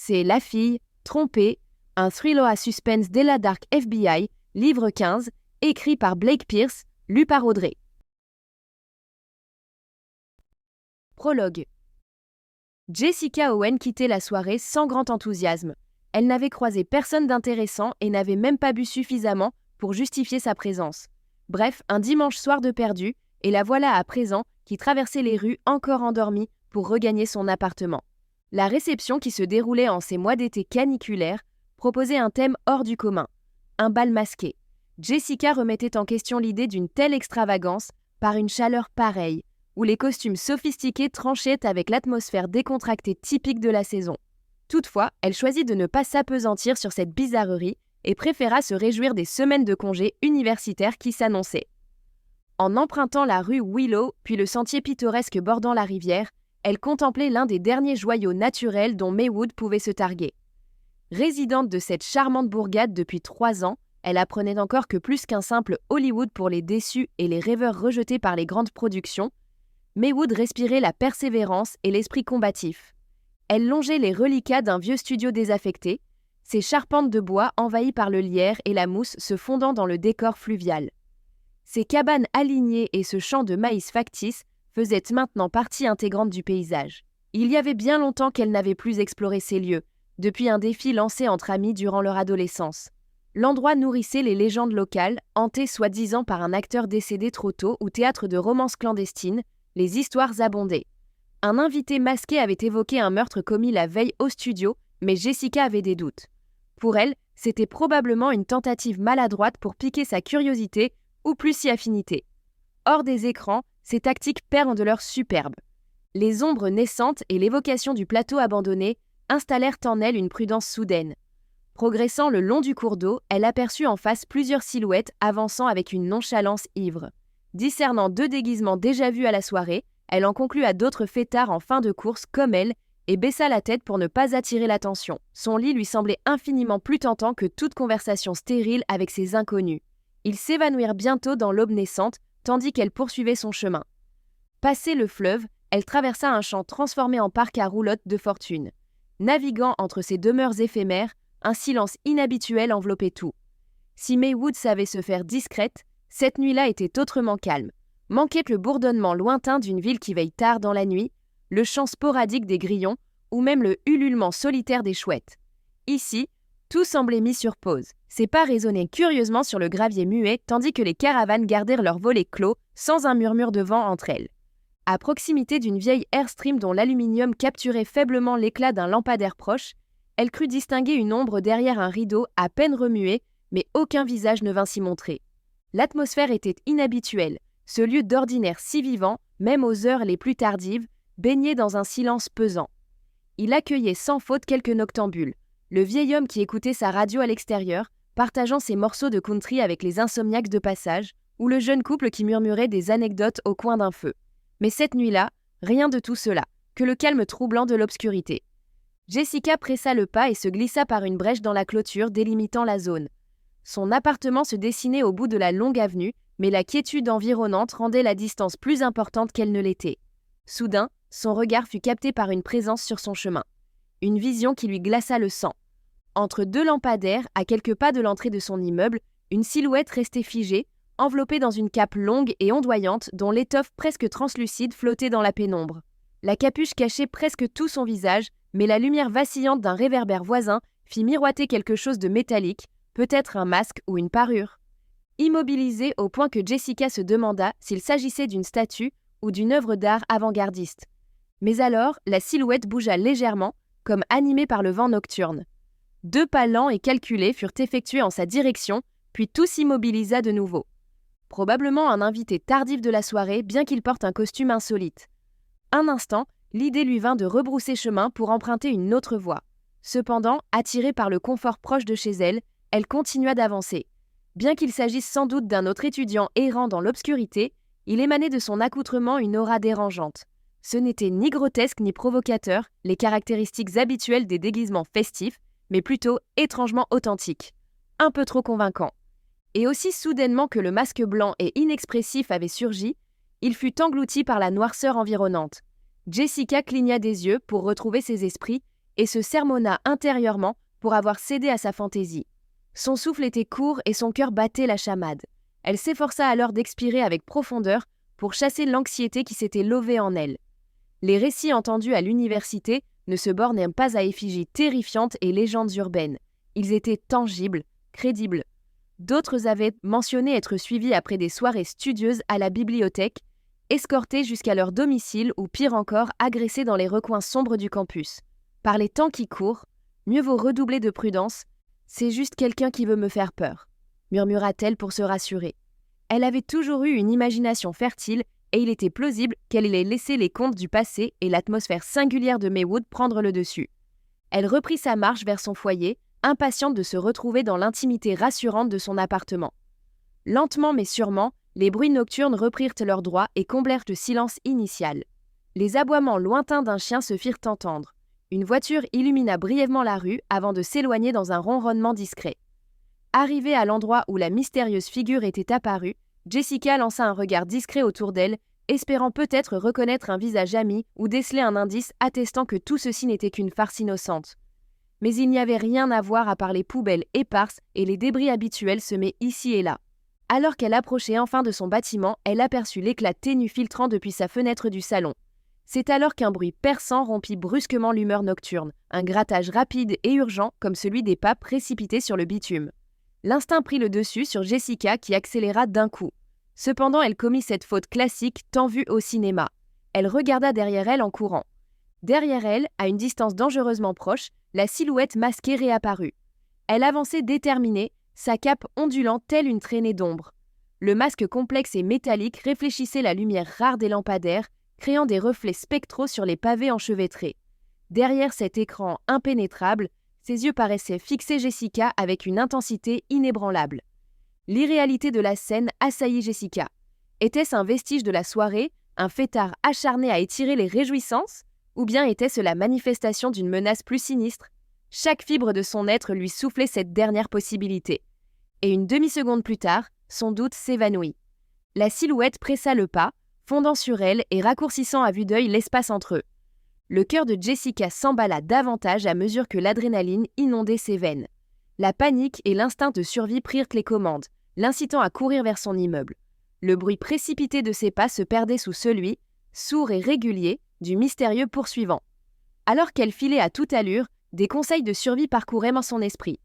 c'est La fille, trompée, un thriller à suspense dès la dark FBI, livre 15, écrit par Blake Pierce, lu par Audrey. Prologue. Jessica Owen quittait la soirée sans grand enthousiasme. Elle n'avait croisé personne d'intéressant et n'avait même pas bu suffisamment pour justifier sa présence. Bref, un dimanche soir de perdu, et la voilà à présent qui traversait les rues encore endormie pour regagner son appartement. La réception qui se déroulait en ces mois d'été caniculaires proposait un thème hors du commun, un bal masqué. Jessica remettait en question l'idée d'une telle extravagance par une chaleur pareille, où les costumes sophistiqués tranchaient avec l'atmosphère décontractée typique de la saison. Toutefois, elle choisit de ne pas s'appesantir sur cette bizarrerie et préféra se réjouir des semaines de congés universitaires qui s'annonçaient. En empruntant la rue Willow, puis le sentier pittoresque bordant la rivière, elle contemplait l'un des derniers joyaux naturels dont Maywood pouvait se targuer. Résidente de cette charmante bourgade depuis 3 ans, elle apprenait encore que plus qu'un simple Hollywood pour les déçus et les rêveurs rejetés par les grandes productions, Maywood respirait la persévérance et l'esprit combatif. Elle longeait les reliquats d'un vieux studio désaffecté, ses charpentes de bois envahies par le lierre et la mousse se fondant dans le décor fluvial. Ses cabanes alignées et ce champ de maïs factice faisaient maintenant partie intégrante du paysage. Il y avait bien longtemps qu'elle n'avait plus exploré ces lieux, depuis un défi lancé entre amis durant leur adolescence. L'endroit nourrissait les légendes locales, hantées soi-disant par un acteur décédé trop tôt ou théâtre de romances clandestines, les histoires abondaient. Un invité masqué avait évoqué un meurtre commis la veille au studio, mais Jessica avait des doutes. Pour elle, c'était probablement une tentative maladroite pour piquer sa curiosité ou plus si affinité. Hors des écrans, ces tactiques perdent de leur superbe. Les ombres naissantes et l'évocation du plateau abandonné installèrent en elle une prudence soudaine. Progressant le long du cours d'eau, elle aperçut en face plusieurs silhouettes avançant avec une nonchalance ivre. Discernant 2 déguisements déjà vus à la soirée, elle en conclut à d'autres fêtards en fin de course comme elle et baissa la tête pour ne pas attirer l'attention. Son lit lui semblait infiniment plus tentant que toute conversation stérile avec ces inconnus. Ils s'évanouirent bientôt dans l'aube naissante, tandis qu'elle poursuivait son chemin. Passé le fleuve, elle traversa un champ transformé en parc à roulottes de fortune. Naviguant entre ces demeures éphémères, un silence inhabituel enveloppait tout. Si Maywood savait se faire discrète, cette nuit-là était autrement calme. Manquait le bourdonnement lointain d'une ville qui veille tard dans la nuit, le chant sporadique des grillons ou même le ululement solitaire des chouettes. Ici, tout semblait mis sur pause. Ses pas résonnaient curieusement sur le gravier muet tandis que les caravanes gardèrent leurs volets clos sans un murmure de vent entre elles. À proximité d'une vieille Airstream dont l'aluminium capturait faiblement l'éclat d'un lampadaire proche, elle crut distinguer une ombre derrière un rideau à peine remué, mais aucun visage ne vint s'y montrer. L'atmosphère était inhabituelle, ce lieu d'ordinaire si vivant, même aux heures les plus tardives, baignait dans un silence pesant. Il accueillait sans faute quelques noctambules, le vieil homme qui écoutait sa radio à l'extérieur, partageant ses morceaux de country avec les insomniaques de passage, ou le jeune couple qui murmurait des anecdotes au coin d'un feu. Mais cette nuit-là, rien de tout cela, que le calme troublant de l'obscurité. Jessica pressa le pas et se glissa par une brèche dans la clôture délimitant la zone. Son appartement se dessinait au bout de la longue avenue, mais la quiétude environnante rendait la distance plus importante qu'elle ne l'était. Soudain, son regard fut capté par une présence sur son chemin. Une vision qui lui glaça le sang. Entre 2 lampadaires, à quelques pas de l'entrée de son immeuble, une silhouette restait figée, enveloppée dans une cape longue et ondoyante dont l'étoffe presque translucide flottait dans la pénombre. La capuche cachait presque tout son visage, mais la lumière vacillante d'un réverbère voisin fit miroiter quelque chose de métallique, peut-être un masque ou une parure. Immobilisée au point que Jessica se demanda s'il s'agissait d'une statue ou d'une œuvre d'art avant-gardiste. Mais alors, la silhouette bougea légèrement, comme animée par le vent nocturne. 2 pas lents et calculés furent effectués en sa direction, puis tout s'immobilisa de nouveau. Probablement un invité tardif de la soirée, bien qu'il porte un costume insolite. Un instant, l'idée lui vint de rebrousser chemin pour emprunter une autre voie. Cependant, attirée par le confort proche de chez elle, elle continua d'avancer. Bien qu'il s'agisse sans doute d'un autre étudiant errant dans l'obscurité, il émanait de son accoutrement une aura dérangeante. Ce n'était ni grotesque ni provocateur, les caractéristiques habituelles des déguisements festifs, mais plutôt étrangement authentique. Un peu trop convaincant. Et aussi soudainement que le masque blanc et inexpressif avait surgi, il fut englouti par la noirceur environnante. Jessica cligna des yeux pour retrouver ses esprits et se sermonna intérieurement pour avoir cédé à sa fantaisie. Son souffle était court et son cœur battait la chamade. Elle s'efforça alors d'expirer avec profondeur pour chasser l'anxiété qui s'était levée en elle. Les récits entendus à l'université ne se bornaient pas à effigies terrifiantes et légendes urbaines. Ils étaient tangibles, crédibles. D'autres avaient mentionné être suivis après des soirées studieuses à la bibliothèque, escortés jusqu'à leur domicile ou pire encore agressés dans les recoins sombres du campus. Par les temps qui courent, mieux vaut redoubler de prudence, c'est juste quelqu'un qui veut me faire peur, murmura-t-elle pour se rassurer. Elle avait toujours eu une imagination fertile et il était plausible qu'elle ait laissé les contes du passé et l'atmosphère singulière de Maywood prendre le dessus. Elle reprit sa marche vers son foyer, impatiente de se retrouver dans l'intimité rassurante de son appartement. Lentement mais sûrement, les bruits nocturnes reprirent leur droit et comblèrent le silence initial. Les aboiements lointains d'un chien se firent entendre. Une voiture illumina brièvement la rue avant de s'éloigner dans un ronronnement discret. Arrivée à l'endroit où la mystérieuse figure était apparue, Jessica lança un regard discret autour d'elle, espérant peut-être reconnaître un visage ami ou déceler un indice attestant que tout ceci n'était qu'une farce innocente. Mais il n'y avait rien à voir à part les poubelles éparses et les débris habituels semés ici et là. Alors qu'elle approchait enfin de son bâtiment, elle aperçut l'éclat ténu filtrant depuis sa fenêtre du salon. C'est alors qu'un bruit perçant rompit brusquement l'humeur nocturne, un grattage rapide et urgent comme celui des pas précipités sur le bitume. L'instinct prit le dessus sur Jessica qui accéléra d'un coup. Cependant, elle commit cette faute classique tant vue au cinéma. Elle regarda derrière elle en courant. Derrière elle, à une distance dangereusement proche, la silhouette masquée réapparut. Elle avançait déterminée, sa cape ondulant telle une traînée d'ombre. Le masque complexe et métallique réfléchissait la lumière rare des lampadaires, créant des reflets spectraux sur les pavés enchevêtrés. Derrière cet écran impénétrable, ses yeux paraissaient fixer Jessica avec une intensité inébranlable. L'irréalité de la scène assaillit Jessica. Était-ce un vestige de la soirée, un fêtard acharné à étirer les réjouissances, ou bien était-ce la manifestation d'une menace plus sinistre? Chaque fibre de son être lui soufflait cette dernière possibilité. Et une demi-seconde plus tard, son doute s'évanouit. La silhouette pressa le pas, fondant sur elle et raccourcissant à vue d'œil l'espace entre eux. Le cœur de Jessica s'emballa davantage à mesure que l'adrénaline inondait ses veines. La panique et l'instinct de survie prirent les commandes, l'incitant à courir vers son immeuble. Le bruit précipité de ses pas se perdait sous celui, sourd et régulier, du mystérieux poursuivant. Alors qu'elle filait à toute allure, des conseils de survie parcouraient son esprit.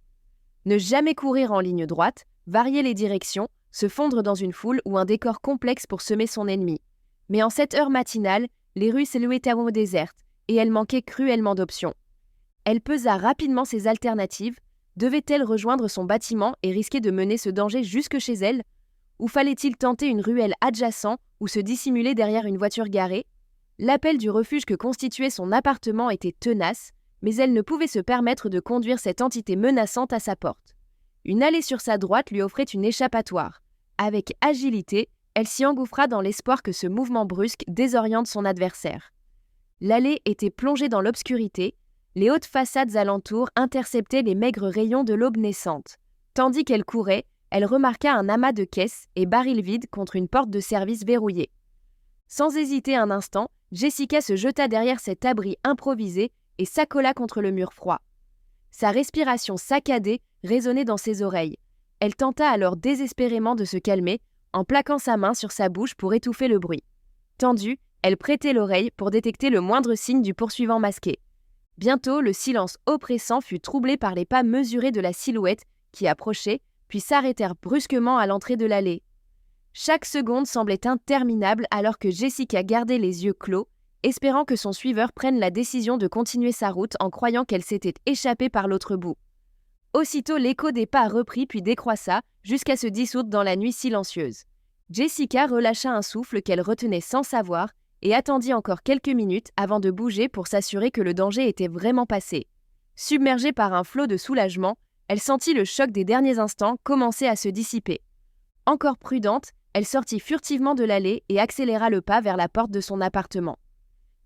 Ne jamais courir en ligne droite, varier les directions, se fondre dans une foule ou un décor complexe pour semer son ennemi. Mais en cette heure matinale, les rues s'éloignaient désertes, et elle manquait cruellement d'options. Elle pesa rapidement ses alternatives. Devait-elle rejoindre son bâtiment et risquer de mener ce danger jusque chez elle? Ou fallait-il tenter une ruelle adjacente ou se dissimuler derrière une voiture garée? L'appel du refuge que constituait son appartement était tenace, mais elle ne pouvait se permettre de conduire cette entité menaçante à sa porte. Une allée sur sa droite lui offrait une échappatoire. Avec agilité, elle s'y engouffra dans l'espoir que ce mouvement brusque désoriente son adversaire. L'allée était plongée dans l'obscurité, les hautes façades alentour interceptaient les maigres rayons de l'aube naissante. Tandis qu'elle courait, elle remarqua un amas de caisses et barils vides contre une porte de service verrouillée. Sans hésiter un instant, Jessica se jeta derrière cet abri improvisé et s'accola contre le mur froid. Sa respiration saccadée résonnait dans ses oreilles. Elle tenta alors désespérément de se calmer en plaquant sa main sur sa bouche pour étouffer le bruit. Tendue, elle prêtait l'oreille pour détecter le moindre signe du poursuivant masqué. Bientôt, le silence oppressant fut troublé par les pas mesurés de la silhouette qui approchait, puis s'arrêtèrent brusquement à l'entrée de l'allée. Chaque seconde semblait interminable alors que Jessica gardait les yeux clos, espérant que son suiveur prenne la décision de continuer sa route en croyant qu'elle s'était échappée par l'autre bout. Aussitôt, l'écho des pas reprit puis décroissa jusqu'à se dissoudre dans la nuit silencieuse. Jessica relâcha un souffle qu'elle retenait sans savoir et attendit encore quelques minutes avant de bouger pour s'assurer que le danger était vraiment passé. Submergée par un flot de soulagement, elle sentit le choc des derniers instants commencer à se dissiper. Encore prudente, elle sortit furtivement de l'allée et accéléra le pas vers la porte de son appartement.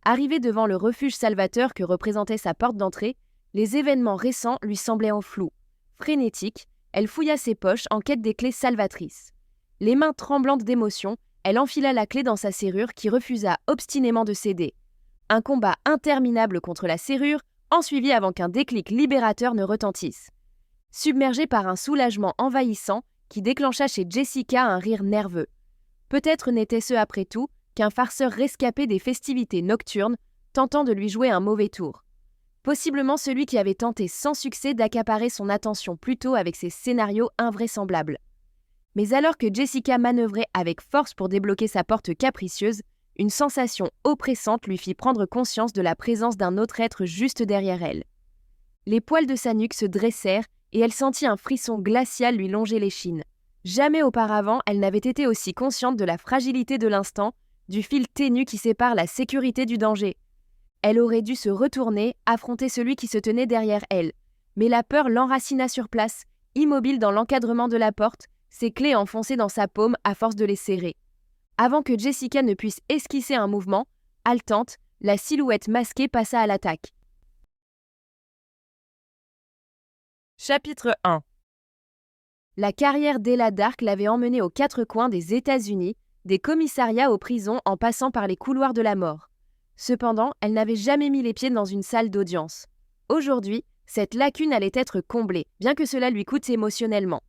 Arrivée devant le refuge salvateur que représentait sa porte d'entrée, les événements récents lui semblaient en flou. Frénétique, elle fouilla ses poches en quête des clés salvatrices. Les mains tremblantes d'émotion, elle enfila la clé dans sa serrure qui refusa obstinément de céder. Un combat interminable contre la serrure en suivi avant qu'un déclic libérateur ne retentisse. Submergée par un soulagement envahissant qui déclencha chez Jessica un rire nerveux. Peut-être n'était-ce après tout qu'un farceur rescapé des festivités nocturnes tentant de lui jouer un mauvais tour. Possiblement celui qui avait tenté sans succès d'accaparer son attention plus tôt avec ses scénarios invraisemblables. Mais alors que Jessica manœuvrait avec force pour débloquer sa porte capricieuse, une sensation oppressante lui fit prendre conscience de la présence d'un autre être juste derrière elle. Les poils de sa nuque se dressèrent et elle sentit un frisson glacial lui longer l'échine. Jamais auparavant elle n'avait été aussi consciente de la fragilité de l'instant, du fil ténu qui sépare la sécurité du danger. Elle aurait dû se retourner, affronter celui qui se tenait derrière elle. Mais la peur l'enracina sur place, immobile dans l'encadrement de la porte, ses clés enfoncées dans sa paume à force de les serrer. Avant que Jessica ne puisse esquisser un mouvement, haletante, la silhouette masquée passa à l'attaque. Chapitre 1. La carrière d'Ella Dark l'avait emmenée aux quatre coins des États-Unis, des commissariats aux prisons en passant par les couloirs de la mort. Cependant, elle n'avait jamais mis les pieds dans une salle d'audience. Aujourd'hui, cette lacune allait être comblée, bien que cela lui coûte émotionnellement.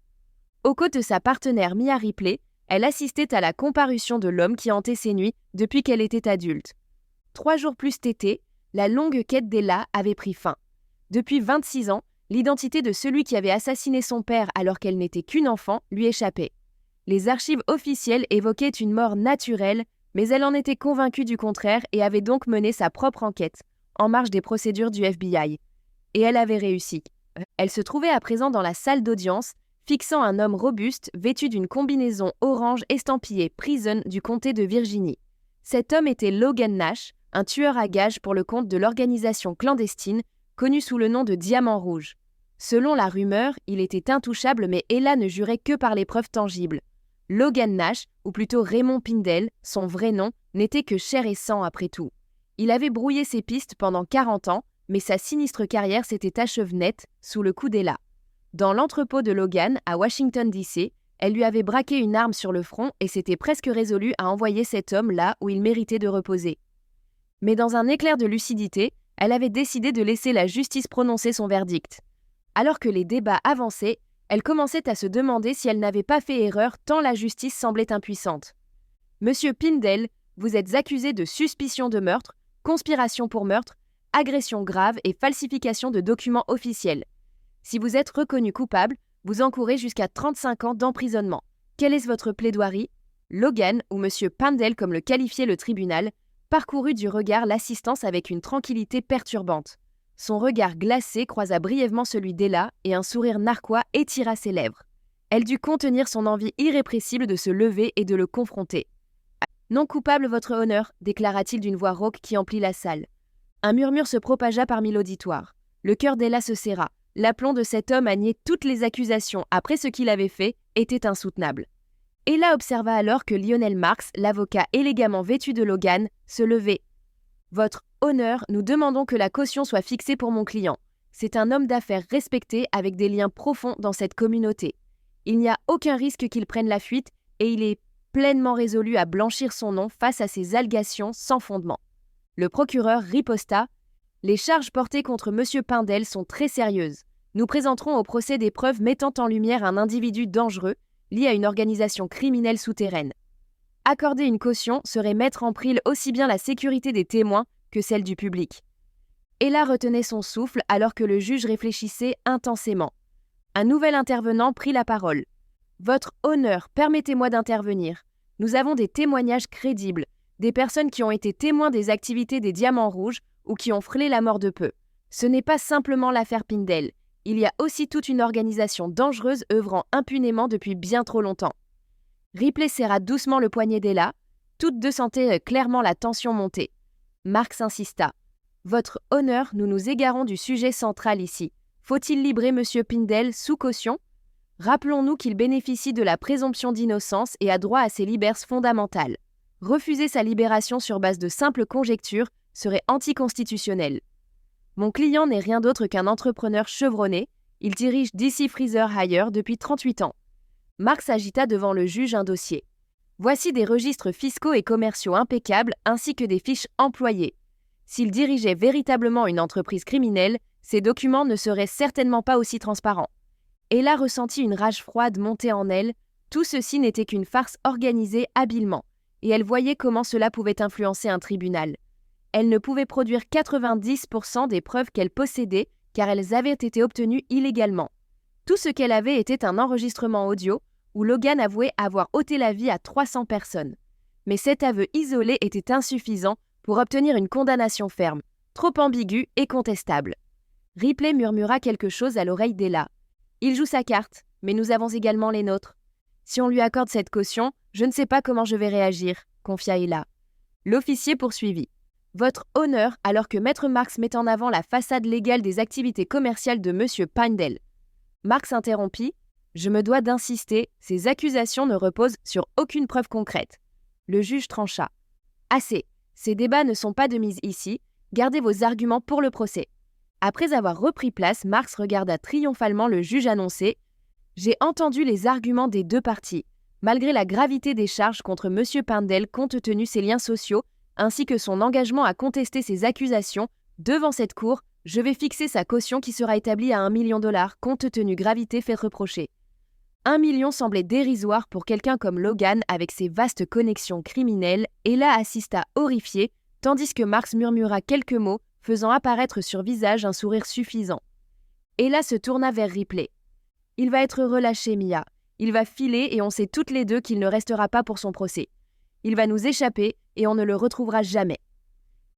Aux côtés de sa partenaire Mia Ripley, elle assistait à la comparution de l'homme qui hantait ses nuits depuis qu'elle était adulte. 3 jours plus tété, la longue quête d'Ella avait pris fin. Depuis 26 ans, l'identité de celui qui avait assassiné son père alors qu'elle n'était qu'une enfant lui échappait. Les archives officielles évoquaient une mort naturelle, mais elle en était convaincue du contraire et avait donc mené sa propre enquête, en marge des procédures du FBI. Et elle avait réussi. Elle se trouvait à présent dans la salle d'audience, fixant un homme robuste vêtu d'une combinaison orange estampillée Prison du comté de Virginie. Cet homme était Logan Nash, un tueur à gages pour le compte de l'organisation clandestine, connue sous le nom de Diamant Rouge. Selon la rumeur, il était intouchable mais Ella ne jurait que par les preuves tangibles. Logan Nash, ou plutôt Raymond Pindell, son vrai nom, n'était que chair et sang après tout. Il avait brouillé ses pistes pendant 40 ans, mais sa sinistre carrière s'était achevée nette sous le coup d'Ella. Dans l'entrepôt de Logan, à Washington D.C., elle lui avait braqué une arme sur le front et s'était presque résolue à envoyer cet homme là où il méritait de reposer. Mais dans un éclair de lucidité, elle avait décidé de laisser la justice prononcer son verdict. Alors que les débats avançaient, elle commençait à se demander si elle n'avait pas fait erreur tant la justice semblait impuissante. « Monsieur Pindell, vous êtes accusé de suspicion de meurtre, conspiration pour meurtre, agression grave et falsification de documents officiels. Si vous êtes reconnu coupable, vous encourez jusqu'à 35 ans d'emprisonnement. Quelle est votre plaidoirie ?» Logan, ou Monsieur Pindell comme le qualifiait le tribunal, parcourut du regard l'assistance avec une tranquillité perturbante. Son regard glacé croisa brièvement celui d'Ella et un sourire narquois étira ses lèvres. Elle dut contenir son envie irrépressible de se lever et de le confronter. « Non coupable, votre honneur », déclara-t-il d'une voix rauque qui emplit la salle. Un murmure se propagea parmi l'auditoire. Le cœur d'Ella se serra. L'aplomb de cet homme à nier toutes les accusations après ce qu'il avait fait était insoutenable. Ella observa alors que Lionel Marks, l'avocat élégamment vêtu de Logan, se levait. « Votre honneur, nous demandons que la caution soit fixée pour mon client. C'est un homme d'affaires respecté avec des liens profonds dans cette communauté. Il n'y a aucun risque qu'il prenne la fuite et il est pleinement résolu à blanchir son nom face à ces allégations sans fondement. » Le procureur riposta. « Les charges portées contre M. Pindell sont très sérieuses. Nous présenterons au procès des preuves mettant en lumière un individu dangereux lié à une organisation criminelle souterraine. Accorder une caution serait mettre en péril aussi bien la sécurité des témoins que celle du public. » Ella retenait son souffle alors que le juge réfléchissait intensément. Un nouvel intervenant prit la parole. « Votre honneur, permettez-moi d'intervenir. Nous avons des témoignages crédibles, des personnes qui ont été témoins des activités des Diamants Rouges ou qui ont frôlé la mort de peu. Ce n'est pas simplement l'affaire Pindell. Il y a aussi toute une organisation dangereuse œuvrant impunément depuis bien trop longtemps. » Ripley serra doucement le poignet d'Ella. Toutes deux sentaient clairement la tension monter. Marks insista. « Votre honneur, nous nous égarons du sujet central ici. Faut-il libérer M. Pindell sous caution ? Rappelons-nous qu'il bénéficie de la présomption d'innocence et a droit à ses libertés fondamentales. Refuser sa libération sur base de simples conjectures serait anticonstitutionnel. Mon client n'est rien d'autre qu'un entrepreneur chevronné. Il dirige DC Freezer Hire depuis 38 ans. » Marks agita devant le juge un dossier. « Voici des registres fiscaux et commerciaux impeccables ainsi que des fiches employées. S'il dirigeait véritablement une entreprise criminelle, ses documents ne seraient certainement pas aussi transparents. Ella ressentit une rage froide monter en elle. Tout ceci n'était qu'une farce organisée habilement, et elle voyait comment cela pouvait influencer un tribunal. Elle ne pouvait produire 90% des preuves qu'elle possédait, car elles avaient été obtenues illégalement. Tout ce qu'elle avait était un enregistrement audio, où Logan avouait avoir ôté la vie à 300 personnes. Mais cet aveu isolé était insuffisant pour obtenir une condamnation ferme, trop ambiguë et contestable. Ripley murmura quelque chose à l'oreille d'Ella. « Il joue sa carte, mais nous avons également les nôtres. Si on lui accorde cette caution, je ne sais pas comment je vais réagir, » confia Ella. L'officier poursuivit. « Votre honneur, alors que Maître Marks met en avant la façade légale des activités commerciales de M. Pindell. » Marks interrompit. « Je me dois d'insister, ces accusations ne reposent sur aucune preuve concrète. » Le juge trancha. « Assez, ces débats ne sont pas de mise ici, gardez vos arguments pour le procès. » Après avoir repris place, Marks regarda triomphalement le juge annoncer « J'ai entendu les arguments des deux parties. Malgré la gravité des charges contre M. Pindell compte tenu ses liens sociaux, ainsi que son engagement à contester ces accusations, devant cette cour, je vais fixer sa caution qui sera établie à $1 million compte tenu gravité fait reprocher. » 1 million semblait dérisoire pour quelqu'un comme Logan avec ses vastes connexions criminelles, et là assista horrifié, tandis que Marks murmura quelques mots, faisant apparaître sur visage un sourire suffisant. Ella se tourna vers Ripley. « Il va être relâché, Mia. Il va filer et on sait toutes les deux qu'il ne restera pas pour son procès. Il va nous échapper et on ne le retrouvera jamais. »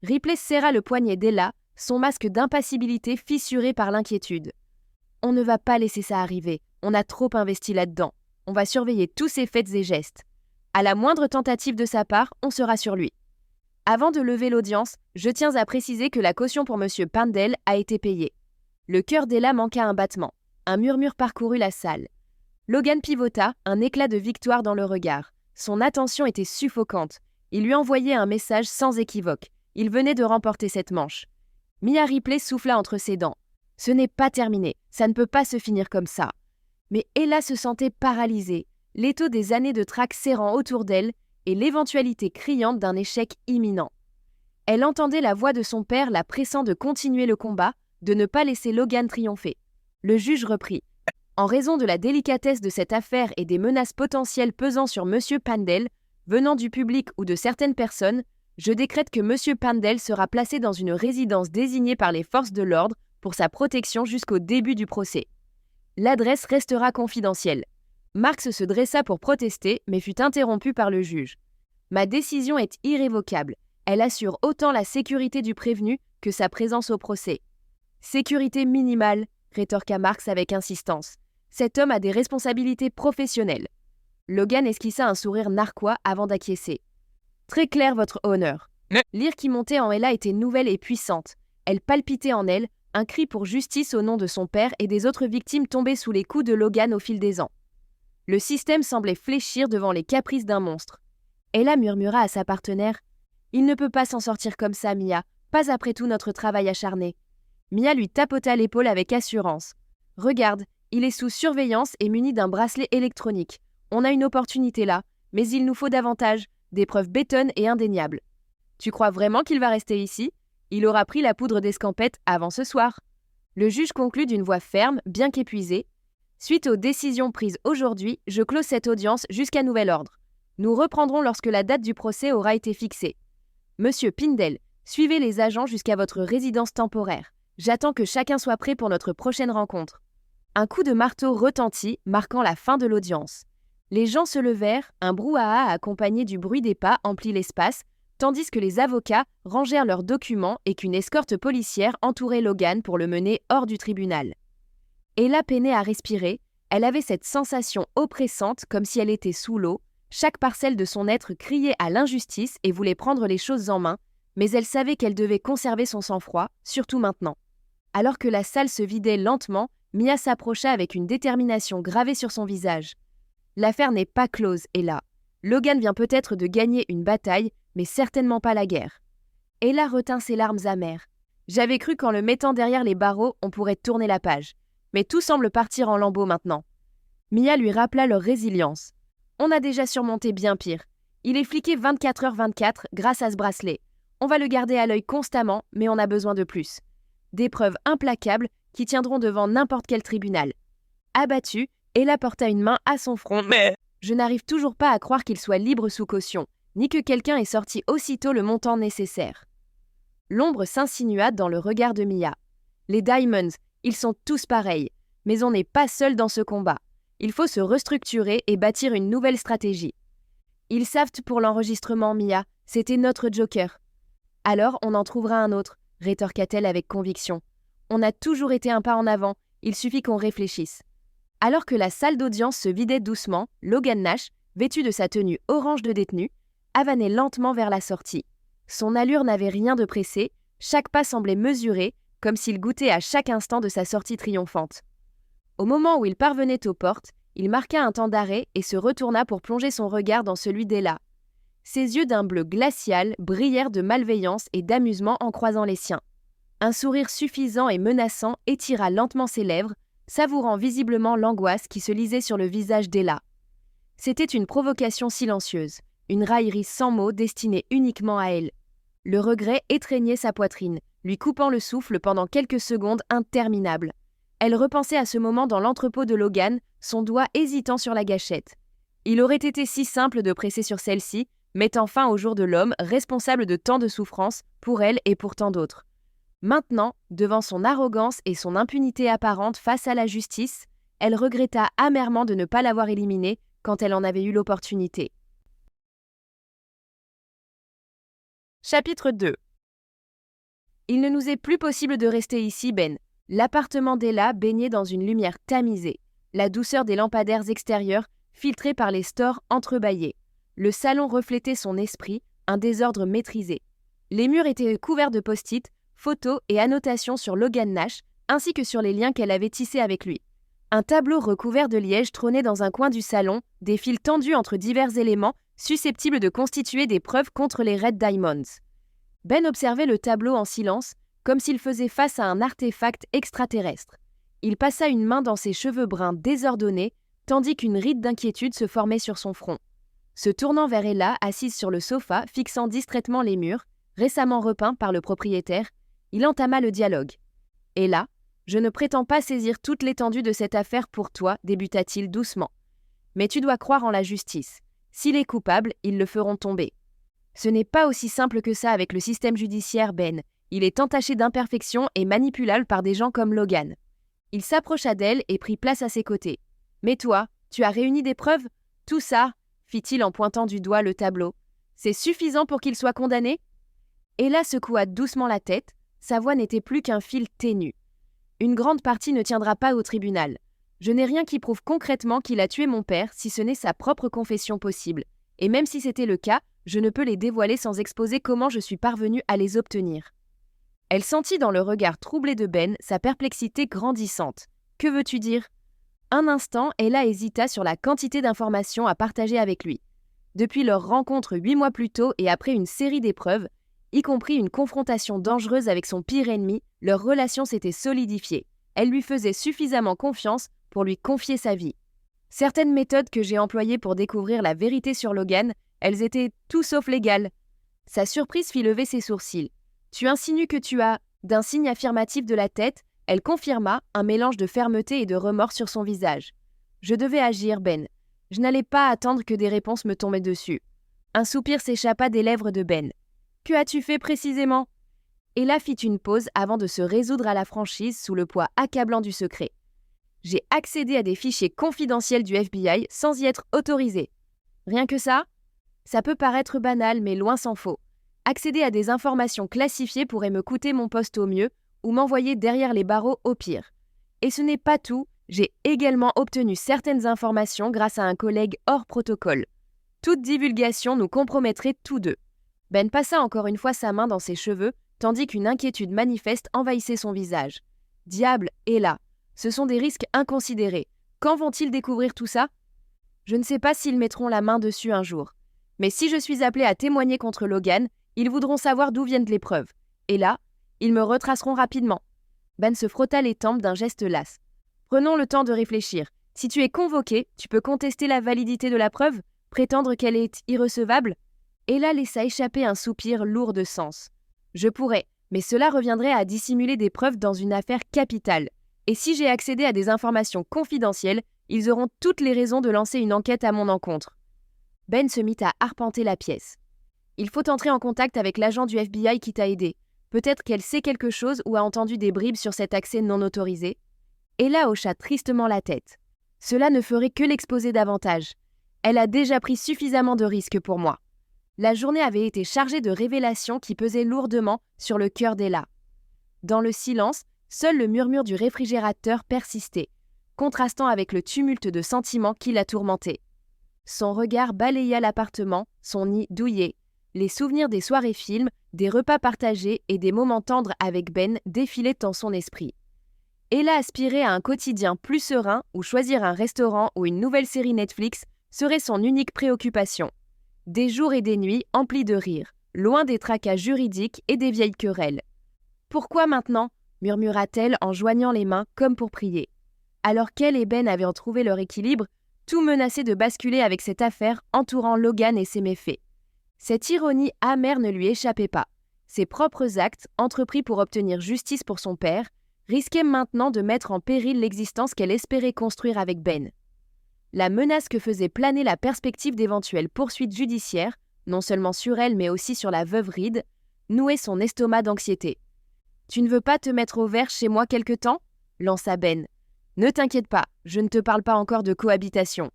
Ripley serra le poignet d'Ella, son masque d'impassibilité fissuré par l'inquiétude. « On ne va pas laisser ça arriver. On a trop investi là-dedans. On va surveiller tous ses faits et gestes. À la moindre tentative de sa part, on sera sur lui. Avant de lever l'audience, je tiens à préciser que la caution pour M. Pindell a été payée. » Le cœur d'Ella manqua un battement. Un murmure parcourut la salle. Logan pivota, un éclat de victoire dans le regard. Son attention était suffocante. Il lui envoyait un message sans équivoque. Il venait de remporter cette manche. Mia Ripley souffla entre ses dents. « Ce n'est pas terminé. Ça ne peut pas se finir comme ça. » Mais Ella se sentait paralysée, l'étau des années de traque serrant autour d'elle et l'éventualité criante d'un échec imminent. Elle entendait la voix de son père la pressant de continuer le combat, de ne pas laisser Logan triompher. Le juge reprit. « En raison de la délicatesse de cette affaire et des menaces potentielles pesant sur M. Pindell, venant du public ou de certaines personnes, je décrète que M. Pindell sera placé dans une résidence désignée par les forces de l'ordre pour sa protection jusqu'au début du procès. L'adresse restera confidentielle. » Marks se dressa pour protester, mais fut interrompu par le juge. « Ma décision est irrévocable. Elle assure autant la sécurité du prévenu que sa présence au procès. »« Sécurité minimale, » rétorqua Marks avec insistance. « Cet homme a des responsabilités professionnelles. » Logan esquissa un sourire narquois avant d'acquiescer. « Très clair, votre honneur. » L'ire qui montait en Ella était nouvelle et puissante. Elle palpitait en elle, un cri pour justice au nom de son père et des autres victimes tombées sous les coups de Logan au fil des ans. Le système semblait fléchir devant les caprices d'un monstre. Ella murmura à sa partenaire « Il ne peut pas s'en sortir comme ça, Mia, pas après tout notre travail acharné. » Mia lui tapota l'épaule avec assurance. « Regarde, il est sous surveillance et muni d'un bracelet électronique. On a une opportunité là, mais il nous faut davantage, des preuves bétonnes et indéniables. Tu crois vraiment qu'il va rester ici ? Il aura pris la poudre d'escampette avant ce soir. » Le juge conclut d'une voix ferme, bien qu'épuisée. « Suite aux décisions prises aujourd'hui, je clôt cette audience jusqu'à nouvel ordre. Nous reprendrons lorsque la date du procès aura été fixée. Monsieur Pindell, suivez les agents jusqu'à votre résidence temporaire. J'attends que chacun soit prêt pour notre prochaine rencontre. » Un coup de marteau retentit, marquant la fin de l'audience. Les gens se levèrent, un brouhaha accompagné du bruit des pas emplit l'espace, tandis que les avocats rangèrent leurs documents et qu'une escorte policière entourait Logan pour le mener hors du tribunal. Ella peinait à respirer, elle avait cette sensation oppressante comme si elle était sous l'eau, chaque parcelle de son être criait à l'injustice et voulait prendre les choses en main, mais elle savait qu'elle devait conserver son sang-froid, surtout maintenant. Alors que la salle se vidait lentement, Mia s'approcha avec une détermination gravée sur son visage. « L'affaire n'est pas close, Ella. Logan vient peut-être de gagner une bataille, mais certainement pas la guerre. » Ella retint ses larmes amères. « J'avais cru qu'en le mettant derrière les barreaux, on pourrait tourner la page. Mais tout semble partir en lambeaux maintenant. » Mia lui rappela leur résilience. « On a déjà surmonté bien pire. Il est fliqué 24h/24 grâce à ce bracelet. On va le garder à l'œil constamment, mais on a besoin de plus. Des preuves implacables qui tiendront devant n'importe quel tribunal. » Abattu, Ella porta une main à son front. « Mais je n'arrive toujours pas à croire qu'il soit libre sous caution, ni que quelqu'un ait sorti aussitôt le montant nécessaire. » L'ombre s'insinua dans le regard de Mia. « Les Diamonds, ils sont tous pareils, mais on n'est pas seul dans ce combat. Il faut se restructurer et bâtir une nouvelle stratégie. » « Ils savent pour l'enregistrement, Mia, c'était notre joker. »« Alors on en trouvera un autre, » rétorqua-t-elle avec conviction. « On a toujours été un pas en avant, il suffit qu'on réfléchisse. » Alors que la salle d'audience se vidait doucement, Logan Nash, vêtu de sa tenue orange de détenu, avanait lentement vers la sortie. Son allure n'avait rien de pressé, chaque pas semblait mesuré, comme s'il goûtait à chaque instant de sa sortie triomphante. Au moment où il parvenait aux portes, il marqua un temps d'arrêt et se retourna pour plonger son regard dans celui d'Ella. Ses yeux d'un bleu glacial brillèrent de malveillance et d'amusement en croisant les siens. Un sourire suffisant et menaçant étira lentement ses lèvres, savourant visiblement l'angoisse qui se lisait sur le visage d'Ella. C'était une provocation silencieuse, une raillerie sans mots destinée uniquement à elle. Le regret étreignait sa poitrine, lui coupant le souffle pendant quelques secondes interminables. Elle repensait à ce moment dans l'entrepôt de Logan, son doigt hésitant sur la gâchette. Il aurait été si simple de presser sur celle-ci, mettant fin au jour de l'homme responsable de tant de souffrances pour elle et pour tant d'autres. Maintenant, devant son arrogance et son impunité apparente face à la justice, elle regretta amèrement de ne pas l'avoir éliminée quand elle en avait eu l'opportunité. Chapitre 2. Il ne nous est plus possible de rester ici, Ben. L'appartement d'Ella baignait dans une lumière tamisée, la douceur des lampadaires extérieurs filtrée par les stores entrebâillés. Le salon reflétait son esprit, un désordre maîtrisé. Les murs étaient couverts de post-it, photos et annotations sur Logan Nash, ainsi que sur les liens qu'elle avait tissés avec lui. Un tableau recouvert de liège trônait dans un coin du salon, des fils tendus entre divers éléments susceptibles de constituer des preuves contre les Red Diamonds. Ben observait le tableau en silence, comme s'il faisait face à un artefact extraterrestre. Il passa une main dans ses cheveux bruns désordonnés, tandis qu'une ride d'inquiétude se formait sur son front. Se tournant vers Ella, assise sur le sofa, fixant distraitement les murs, récemment repeints par le propriétaire, il entama le dialogue. « Ella, je ne prétends pas saisir toute l'étendue de cette affaire pour toi, débuta-t-il doucement. Mais tu dois croire en la justice. S'il est coupable, ils le feront tomber. Ce n'est pas aussi simple que ça avec le système judiciaire, Ben. Il est entaché d'imperfections et manipulable par des gens comme Logan. » Il s'approcha d'elle et prit place à ses côtés. « Mais toi, tu as réuni des preuves ? Tout ça, fit-il en pointant du doigt le tableau. C'est suffisant pour qu'il soit condamné ? » Ella secoua doucement la tête, sa voix n'était plus qu'un fil ténu. « Une grande partie ne tiendra pas au tribunal. Je n'ai rien qui prouve concrètement qu'il a tué mon père si ce n'est sa propre confession possible. Et même si c'était le cas, je ne peux les dévoiler sans exposer comment je suis parvenue à les obtenir. » Elle sentit dans le regard troublé de Ben sa perplexité grandissante. « Que veux-tu dire ?» Un instant, Ella hésita sur la quantité d'informations à partager avec lui. Depuis leur rencontre 8 mois plus tôt et après une série d'épreuves, y compris une confrontation dangereuse avec son pire ennemi, leur relation s'était solidifiée. Elle lui faisait suffisamment confiance pour lui confier sa vie. Certaines méthodes que j'ai employées pour découvrir la vérité sur Logan, elles étaient tout sauf légales. Sa surprise fit lever ses sourcils. « Tu insinues que tu as… » D'un signe affirmatif de la tête, elle confirma, un mélange de fermeté et de remords sur son visage. Je devais agir, Ben. Je n'allais pas attendre que des réponses me tombaient dessus. Un soupir s'échappa des lèvres de Ben. « Que as-tu fait précisément ?» Ella fit une pause avant de se résoudre à la franchise sous le poids accablant du secret. « J'ai accédé à des fichiers confidentiels du FBI sans y être autorisée. Rien que ça ? Ça peut paraître banal, mais loin s'en faut. Accéder à des informations classifiées pourrait me coûter mon poste au mieux ou m'envoyer derrière les barreaux au pire. Et ce n'est pas tout, j'ai également obtenu certaines informations grâce à un collègue hors protocole. Toute divulgation nous compromettrait tous deux. » Ben passa encore une fois sa main dans ses cheveux, tandis qu'une inquiétude manifeste envahissait son visage. « Diable, Ella, ce sont des risques inconsidérés. Quand vont-ils découvrir tout ça ? Je ne sais pas s'ils mettront la main dessus un jour. Mais si je suis appelée à témoigner contre Logan, ils voudront savoir d'où viennent les preuves. Et là, ils me retraceront rapidement. » Ben se frotta les tempes d'un geste las. « Prenons le temps de réfléchir. Si tu es convoqué, tu peux contester la validité de la preuve, prétendre qu'elle est irrecevable ? Ella laissa échapper un soupir lourd de sens. Je pourrais, mais cela reviendrait à dissimuler des preuves dans une affaire capitale. Et si j'ai accédé à des informations confidentielles, ils auront toutes les raisons de lancer une enquête à mon encontre. Ben se mit à arpenter la pièce. Il faut entrer en contact avec l'agent du FBI qui t'a aidé. Peut-être qu'elle sait quelque chose ou a entendu des bribes sur cet accès non autorisé. Ella hocha tristement la tête. Cela ne ferait que l'exposer davantage. Elle a déjà pris suffisamment de risques pour moi. La journée avait été chargée de révélations qui pesaient lourdement sur le cœur d'Ella. Dans le silence, seul le murmure du réfrigérateur persistait, contrastant avec le tumulte de sentiments qui la tourmentait. Son regard balaya l'appartement, son nid douillet. Les souvenirs des soirées films, des repas partagés et des moments tendres avec Ben défilaient dans son esprit. Ella aspirait à un quotidien plus serein où choisir un restaurant ou une nouvelle série Netflix serait son unique préoccupation. Des jours et des nuits emplis de rires, loin des tracas juridiques et des vieilles querelles. « Pourquoi maintenant » murmura-t-elle en joignant les mains comme pour prier. Alors qu'elle et Ben avaient retrouvé leur équilibre, tout menaçait de basculer avec cette affaire entourant Logan et ses méfaits. Cette ironie amère ne lui échappait pas. Ses propres actes, entrepris pour obtenir justice pour son père, risquaient maintenant de mettre en péril l'existence qu'elle espérait construire avec Ben. La menace que faisait planer la perspective d'éventuelles poursuites judiciaires, non seulement sur elle mais aussi sur la veuve Reed, nouait son estomac d'anxiété. « Tu ne veux pas te mettre au vert chez moi quelque temps » lança Ben. « Ne t'inquiète pas, je ne te parle pas encore de cohabitation. »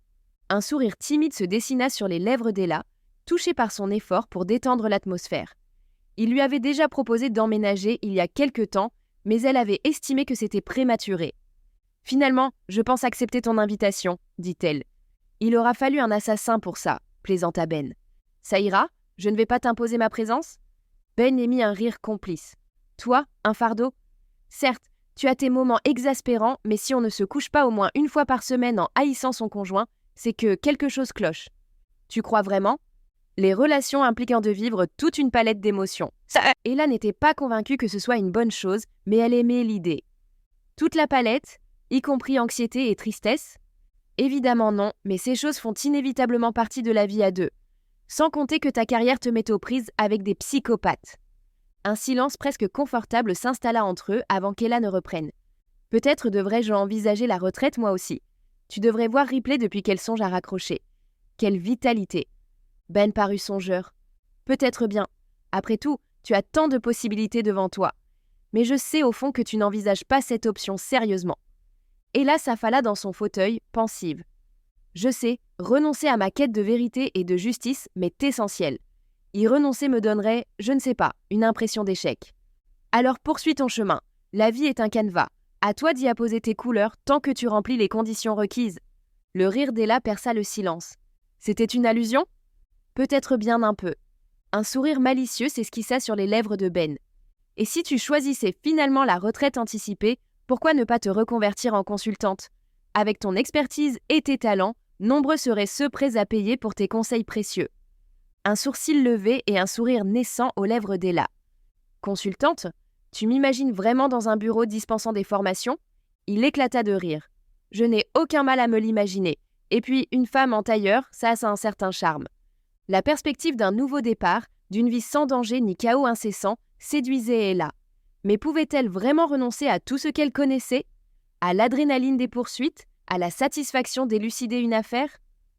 Un sourire timide se dessina sur les lèvres d'Ella, touchée par son effort pour détendre l'atmosphère. Il lui avait déjà proposé d'emménager il y a quelque temps, mais elle avait estimé que c'était prématuré. « Finalement, je pense accepter ton invitation, » dit-elle. « Il aura fallu un assassin pour ça, » plaisanta Ben. « Ça ira ? Je ne vais pas t'imposer ma présence ?» Ben émit un rire complice. « Toi, un fardeau ? Certes, tu as tes moments exaspérants, mais si on ne se couche pas au moins une fois par semaine en haïssant son conjoint, c'est que quelque chose cloche. Tu crois vraiment ? Les relations impliquant de vivre toute une palette d'émotions. Ella n'était pas convaincue que ce soit une bonne chose, mais elle aimait l'idée. Toute la palette, y compris anxiété et tristesse ? Évidemment non, mais ces choses font inévitablement partie de la vie à deux. Sans compter que ta carrière te met aux prises avec des psychopathes. Un silence presque confortable s'installa entre eux avant qu'Ella ne reprenne. Peut-être devrais-je envisager la retraite moi aussi. Tu devrais voir Ripley depuis qu'elle songe à raccrocher. Quelle vitalité ! Ben parut songeur. Peut-être bien. Après tout, tu as tant de possibilités devant toi. Mais je sais au fond que tu n'envisages pas cette option sérieusement. Ella s'affala dans son fauteuil, pensive. Je sais, renoncer à ma quête de vérité et de justice m'est essentiel. Y renoncer me donnerait, je ne sais pas, une impression d'échec. Alors poursuis ton chemin. La vie est un canevas. À toi d'y apposer tes couleurs tant que tu remplis les conditions requises. Le rire d'Ella perça le silence. C'était une allusion ? Peut-être bien un peu. Un sourire malicieux s'esquissa sur les lèvres de Ben. Et si tu choisissais finalement la retraite anticipée, pourquoi ne pas te reconvertir en consultante ? Avec ton expertise et tes talents, nombreux seraient ceux prêts à payer pour tes conseils précieux. Un sourcil levé et un sourire naissant aux lèvres d'Ella. Consultante ? Tu m'imagines vraiment dans un bureau dispensant des formations ? Il éclata de rire. Je n'ai aucun mal à me l'imaginer. Et puis, une femme en tailleur, ça a un certain charme. La perspective d'un nouveau départ, d'une vie sans danger ni chaos incessant, séduisait Ella. Mais pouvait-elle vraiment renoncer à tout ce qu'elle connaissait ? À l'adrénaline des poursuites ? À la satisfaction d'élucider une affaire ?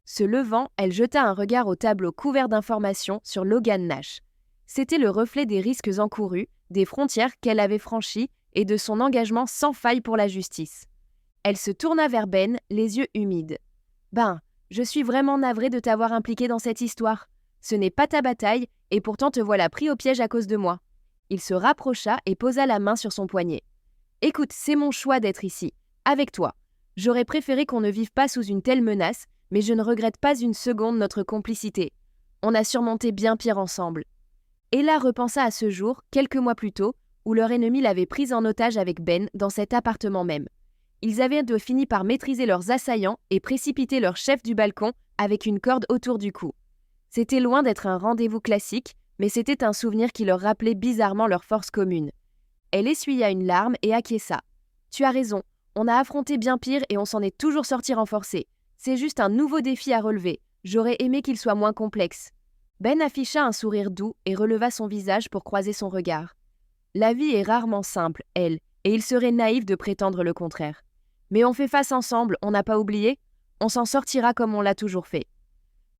Se levant, elle jeta un regard au tableau couvert d'informations sur Logan Nash. C'était le reflet des risques encourus, des frontières qu'elle avait franchies et de son engagement sans faille pour la justice. Elle se tourna vers Ben, les yeux humides. « Ben, je suis vraiment navrée de t'avoir impliqué dans cette histoire. Ce n'est pas ta bataille, et pourtant te voilà pris au piège à cause de moi. » Il se rapprocha et posa la main sur son poignet. « Écoute, c'est mon choix d'être ici, avec toi. J'aurais préféré qu'on ne vive pas sous une telle menace, mais je ne regrette pas une seconde notre complicité. On a surmonté bien pire ensemble. » Ella repensa à ce jour, quelques mois plus tôt, où leur ennemi l'avait prise en otage avec Ben dans cet appartement même. Ils avaient fini par maîtriser leurs assaillants et précipiter leur chef du balcon avec une corde autour du cou. C'était loin d'être un rendez-vous classique, mais c'était un souvenir qui leur rappelait bizarrement leur force commune. Elle essuya une larme et acquiesça. « Tu as raison, on a affronté bien pire et on s'en est toujours sorti renforcé. C'est juste un nouveau défi à relever. J'aurais aimé qu'il soit moins complexe. » Ben afficha un sourire doux et releva son visage pour croiser son regard. La vie est rarement simple, elle, et il serait naïf de prétendre le contraire. Mais on fait face ensemble, on n'a pas oublié, on s'en sortira comme on l'a toujours fait.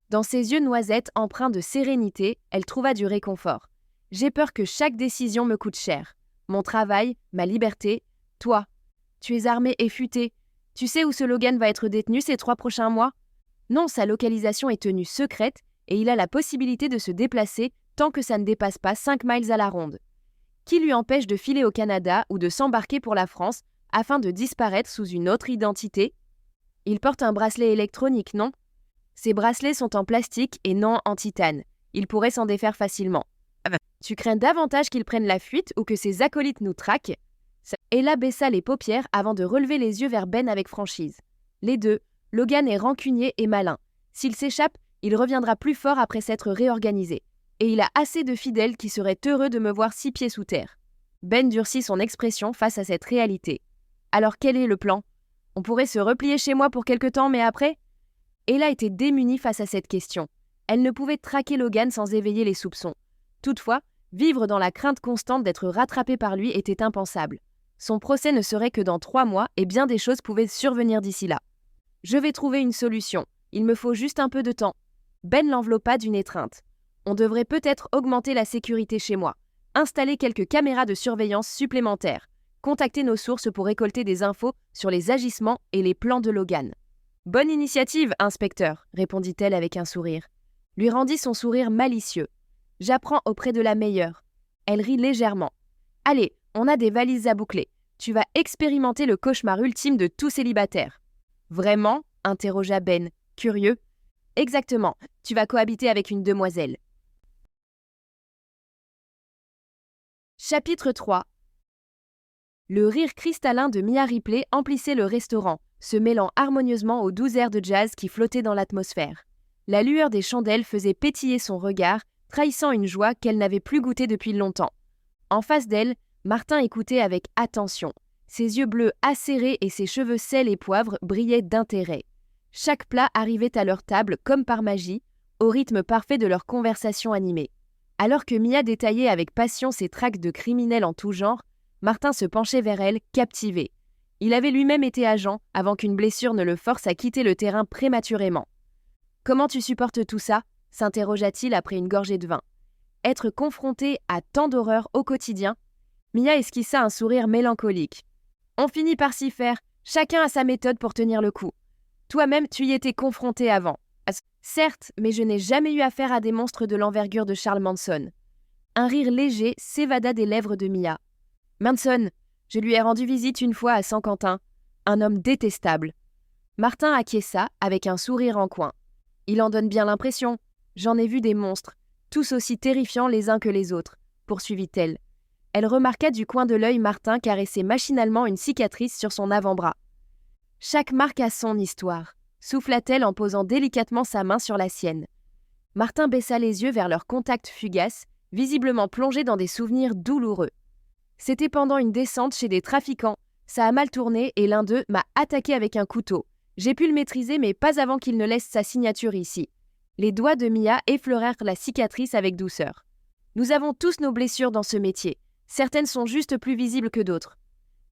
Dans ses yeux noisettes empreints de sérénité, elle trouva du réconfort. J'ai peur que chaque décision me coûte cher. Mon travail, ma liberté, toi. Tu es armé et futé. Tu sais où ce Logan va être détenu ces 3 prochains mois? Non, sa localisation est tenue secrète et il a la possibilité de se déplacer tant que ça ne dépasse pas 5 miles à la ronde. Qui lui empêche de filer au Canada ou de s'embarquer pour la France afin de disparaître sous une autre identité? Il porte un bracelet électronique, non? Ces bracelets sont en plastique et non en titane. Il pourrait s'en défaire facilement. Tu crains davantage qu'il prenne la fuite ou que ses acolytes nous traquent? Ella baissa les paupières avant de relever les yeux vers Ben avec franchise. Les deux, Logan est rancunier et malin. S'il s'échappe, il reviendra plus fort après s'être réorganisé. Et il a assez de fidèles qui seraient heureux de me voir 6 pieds sous terre. Ben durcit son expression face à cette réalité. Alors quel est le plan? On pourrait se replier chez moi pour quelque temps, mais après? Ella était démunie face à cette question. Elle ne pouvait traquer Logan sans éveiller les soupçons. Toutefois, vivre dans la crainte constante d'être rattrapée par lui était impensable. Son procès ne serait que dans 3 mois et bien des choses pouvaient survenir d'ici là. Je vais trouver une solution. Il me faut juste un peu de temps. Ben l'enveloppa d'une étreinte. On devrait peut-être augmenter la sécurité chez moi, installer quelques caméras de surveillance supplémentaires, contacter nos sources pour récolter des infos sur les agissements et les plans de Logan. Bonne initiative, inspecteur, répondit-elle avec un sourire. Lui rendit son sourire malicieux. J'apprends auprès de la meilleure. Elle rit légèrement. Allez, on a des valises à boucler. Tu vas expérimenter le cauchemar ultime de tout célibataire. Vraiment? Interrogea Ben, curieux. Exactement, tu vas cohabiter avec une demoiselle. Chapitre 3. Le rire cristallin de Mia Ripley emplissait le restaurant, se mêlant harmonieusement aux 12 airs de jazz qui flottaient dans l'atmosphère. La lueur des chandelles faisait pétiller son regard, trahissant une joie qu'elle n'avait plus goûtée depuis longtemps. En face d'elle, Martin écoutait avec attention. Ses yeux bleus acérés et ses cheveux sel et poivre brillaient d'intérêt. Chaque plat arrivait à leur table comme par magie, au rythme parfait de leur conversation animée. Alors que Mia détaillait avec passion ses traques de criminels en tout genre, Martin se penchait vers elle, captivé. Il avait lui-même été agent avant qu'une blessure ne le force à quitter le terrain prématurément. « Comment tu supportes tout ça ?» s'interrogea-t-il après une gorgée de vin. Être confronté à tant d'horreurs au quotidien? Mia esquissa un sourire mélancolique. « On finit par s'y faire, chacun a sa méthode pour tenir le coup. Toi-même, tu y étais confronté avant. Certes, mais je n'ai jamais eu affaire à des monstres de l'envergure de Charles Manson. » Un rire léger s'évada des lèvres de Mia. « Manson, je lui ai rendu visite une fois à Saint-Quentin. Un homme détestable. » Martin acquiesça avec un sourire en coin. « Il en donne bien l'impression. J'en ai vu des monstres, tous aussi terrifiants les uns que les autres, » poursuivit-elle. Elle remarqua du coin de l'œil Martin caresser machinalement une cicatrice sur son avant-bras. « Chaque marque a son histoire, » souffla-t-elle en posant délicatement sa main sur la sienne. Martin baissa les yeux vers leur contact fugace, visiblement plongé dans des souvenirs douloureux. C'était pendant une descente chez des trafiquants. Ça a mal tourné et l'un d'eux m'a attaqué avec un couteau. J'ai pu le maîtriser, mais pas avant qu'il ne laisse sa signature ici. Les doigts de Mia effleurèrent la cicatrice avec douceur. Nous avons tous nos blessures dans ce métier. Certaines sont juste plus visibles que d'autres.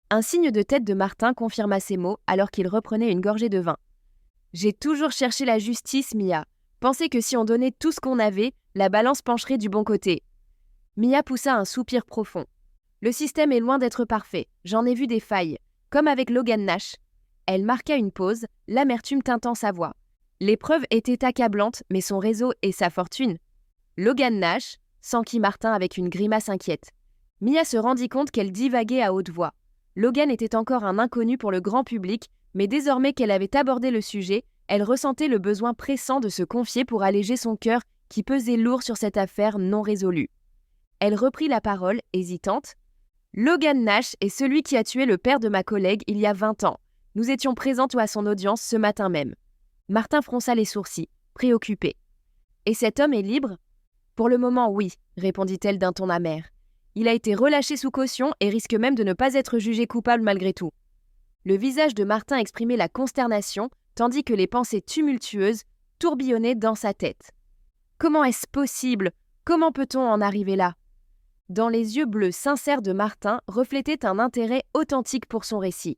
Un signe de tête de Martin confirma ces mots alors qu'il reprenait une gorgée de vin. J'ai toujours cherché la justice, Mia. Pensais que si on donnait tout ce qu'on avait, la balance pencherait du bon côté. Mia poussa un soupir profond. Le système est loin d'être parfait. J'en ai vu des failles, comme avec Logan Nash. Elle marqua une pause, l'amertume tintant sa voix. L'épreuve était accablante, mais son réseau et sa fortune. Logan Nash, s'enquit Martin avec une grimace inquiète. Mia se rendit compte qu'elle divaguait à haute voix. Logan était encore un inconnu pour le grand public, mais désormais qu'elle avait abordé le sujet, elle ressentait le besoin pressant de se confier pour alléger son cœur qui pesait lourd sur cette affaire non résolue. Elle reprit la parole, hésitante. « Logan Nash est celui qui a tué le père de ma collègue il y a 20 ans. Nous étions présents à son audience ce matin même. » Martin fronça les sourcils, préoccupé. « Et cet homme est libre ?»« Pour le moment, oui, » répondit-elle d'un ton amer. « Il a été relâché sous caution et risque même de ne pas être jugé coupable malgré tout. » Le visage de Martin exprimait la consternation, tandis que les pensées tumultueuses tourbillonnaient dans sa tête. Comment est-ce possible? Comment peut-on en arriver là? Dans les yeux bleus sincères de Martin reflétait un intérêt authentique pour son récit.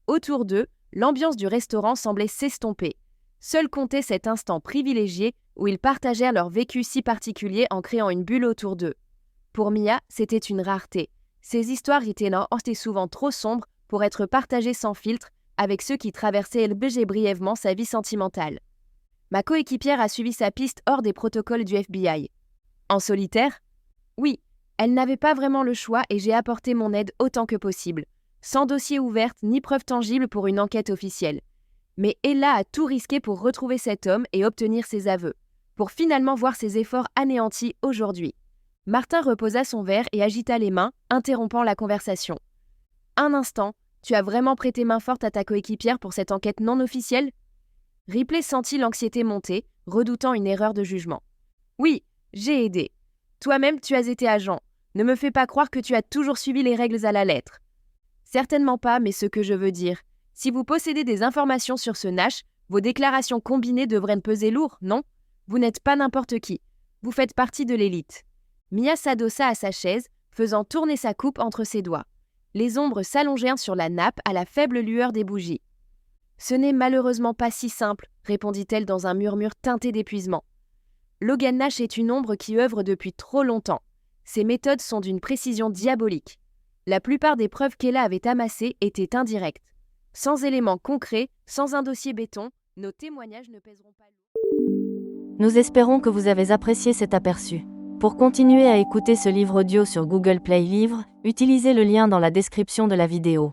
Autour d'eux, l'ambiance du restaurant semblait s'estomper. Seul comptait cet instant privilégié où ils partagèrent leur vécu si particulier en créant une bulle autour d'eux. Pour Mia, c'était une rareté. Ces histoires étaient souvent trop sombres pour être partagées sans filtre avec ceux qui traversaient brièvement sa vie sentimentale. Ma coéquipière a suivi sa piste hors des protocoles du FBI. En solitaire? Oui, elle n'avait pas vraiment le choix et j'ai apporté mon aide autant que possible, sans dossier ouvert ni preuve tangible pour une enquête officielle. Mais Ella a tout risqué pour retrouver cet homme et obtenir ses aveux, pour finalement voir ses efforts anéantis aujourd'hui. Martin reposa son verre et agita les mains, interrompant la conversation. Un instant, tu as vraiment prêté main forte à ta coéquipière pour cette enquête non officielle? Ripley sentit l'anxiété monter, redoutant une erreur de jugement. Oui, j'ai aidé. Toi-même, tu as été agent. Ne me fais pas croire que tu as toujours suivi les règles à la lettre. Certainement pas, mais ce que je veux dire, si vous possédez des informations sur ce Nash, vos déclarations combinées devraient peser lourd, non? Vous n'êtes pas n'importe qui. Vous faites partie de l'élite. Mia s'adossa à sa chaise, faisant tourner sa coupe entre ses doigts. Les ombres s'allongèrent sur la nappe à la faible lueur des bougies. Ce n'est malheureusement pas si simple, répondit-elle dans un murmure teinté d'épuisement. Logan Nash est une ombre qui œuvre depuis trop longtemps. Ses méthodes sont d'une précision diabolique. La plupart des preuves qu'Ella avait amassées étaient indirectes. Sans éléments concrets, sans un dossier béton, nos témoignages ne pèseront pas lourd. Nous espérons que vous avez apprécié cet aperçu. Pour continuer à écouter ce livre audio sur Google Play Livres, utilisez le lien dans la description de la vidéo.